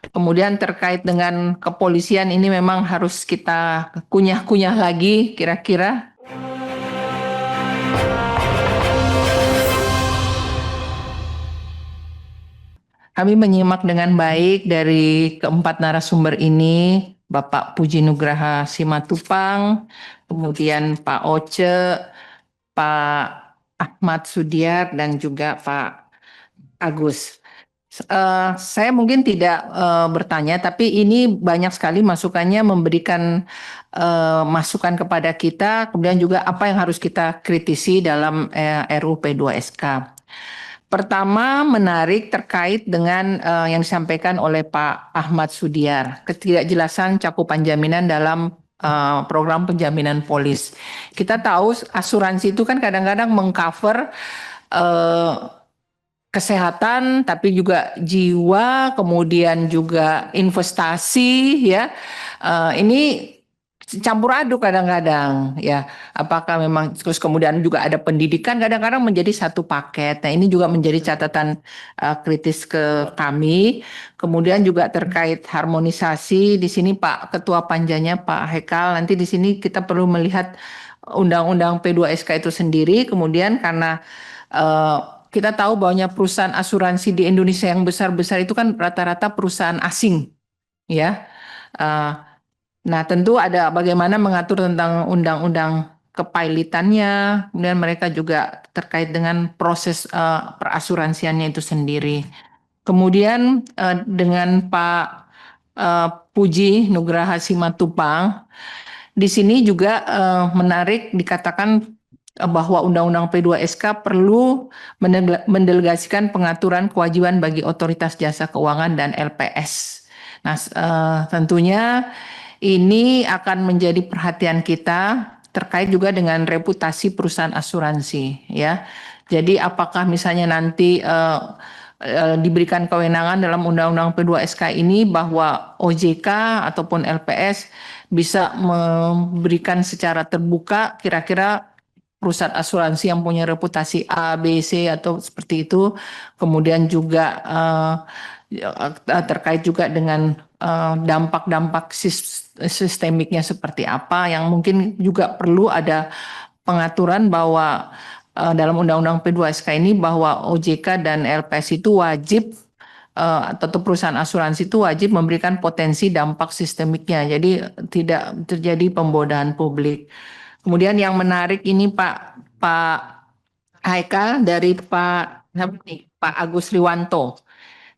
Kemudian terkait dengan kepolisian ini memang harus kita kunyah-kunyah lagi kira-kira. Kami menyimak dengan baik dari keempat narasumber ini, Bapak Puji Nugraha Simatupang, kemudian Pak Oce, Pak Ahmad Sudiar, dan juga Pak Agus. Saya mungkin tidak bertanya, tapi ini banyak sekali masukannya memberikan masukan kepada kita, kemudian juga apa yang harus kita kritisi dalam RUU P2SK. Pertama, menarik terkait dengan yang disampaikan oleh Pak Ahmad Sudiar, ketidakjelasan cakupan jaminan dalam program penjaminan polis. Kita tahu asuransi itu kan kadang-kadang mengcover eh, kesehatan, tapi juga jiwa, kemudian juga investasi, ya. Ini campur aduk kadang-kadang, ya. Apakah memang terus kemudian juga ada pendidikan kadang-kadang menjadi satu paket. Nah, ini juga menjadi catatan kritis ke kami. Kemudian juga terkait harmonisasi di sini Pak Ketua Panjanya Pak Hekal, nanti di sini kita perlu melihat Undang-Undang P2SK itu sendiri. Kemudian karena eh, kita tahu bahwa perusahaan asuransi di Indonesia yang besar-besar itu kan rata-rata perusahaan asing, ya. Eh, Nah, tentu ada bagaimana mengatur tentang undang-undang kepailitannya, kemudian mereka juga terkait dengan proses perasuransiannya itu sendiri. Kemudian dengan Pak Puji Nugraha Simatupang, di sini juga menarik dikatakan bahwa Undang-Undang P2SK perlu mendelegasikan pengaturan kewajiban bagi otoritas jasa keuangan dan LPS. Nah, tentunya ini akan menjadi perhatian kita terkait juga dengan reputasi perusahaan asuransi, ya. Jadi apakah misalnya nanti diberikan kewenangan dalam Undang-Undang P2SK ini bahwa OJK ataupun LPS bisa memberikan secara terbuka kira-kira perusahaan asuransi yang punya reputasi A, B, C atau seperti itu, kemudian juga terkait juga dengan dampak-dampak sistemiknya seperti apa, yang mungkin juga perlu ada pengaturan bahwa dalam Undang-Undang P2SK ini bahwa OJK dan LPS itu wajib atau perusahaan asuransi itu wajib memberikan potensi dampak sistemiknya. Jadi tidak terjadi pembodohan publik. Kemudian yang menarik ini Pak Haikal dari Pak Agus Liwanto.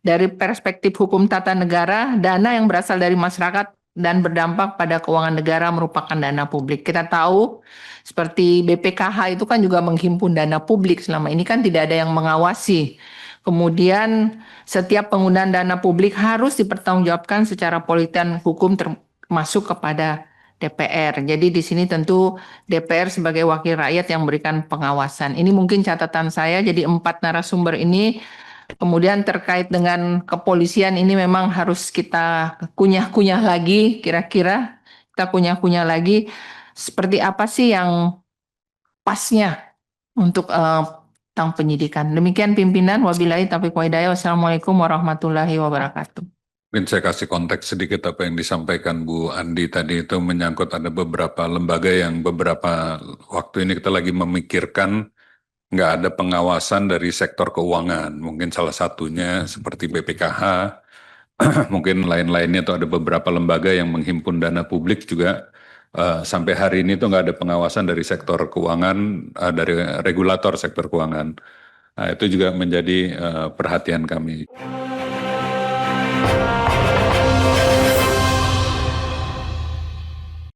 Dari perspektif hukum tata negara, dana yang berasal dari masyarakat dan berdampak pada keuangan negara merupakan dana publik. Kita tahu seperti BPKH itu kan juga menghimpun dana publik, selama ini kan tidak ada yang mengawasi. Kemudian setiap penggunaan dana publik harus dipertanggungjawabkan secara politik hukum termasuk kepada DPR. Jadi di sini tentu DPR sebagai wakil rakyat yang memberikan pengawasan. Ini mungkin catatan saya, jadi 4 narasumber ini. Kemudian terkait dengan kepolisian ini memang harus kita kunyah-kunyah lagi, kira-kira kita kunyah-kunyah lagi seperti apa sih yang pasnya untuk tentang penyidikan. Demikian pimpinan, wabillahi taufiq wa hidayah. Wassalamualaikum warahmatullahi wabarakatuh. Mungkin saya kasih konteks sedikit apa yang disampaikan Bu Andi tadi itu menyangkut ada beberapa lembaga yang beberapa waktu ini kita lagi memikirkan nggak ada pengawasan dari sektor keuangan. Mungkin salah satunya seperti BPKH, mungkin lain-lainnya itu ada beberapa lembaga yang menghimpun dana publik juga sampai hari ini tuh nggak ada pengawasan dari sektor keuangan, dari regulator sektor keuangan. Nah, itu juga menjadi perhatian kami.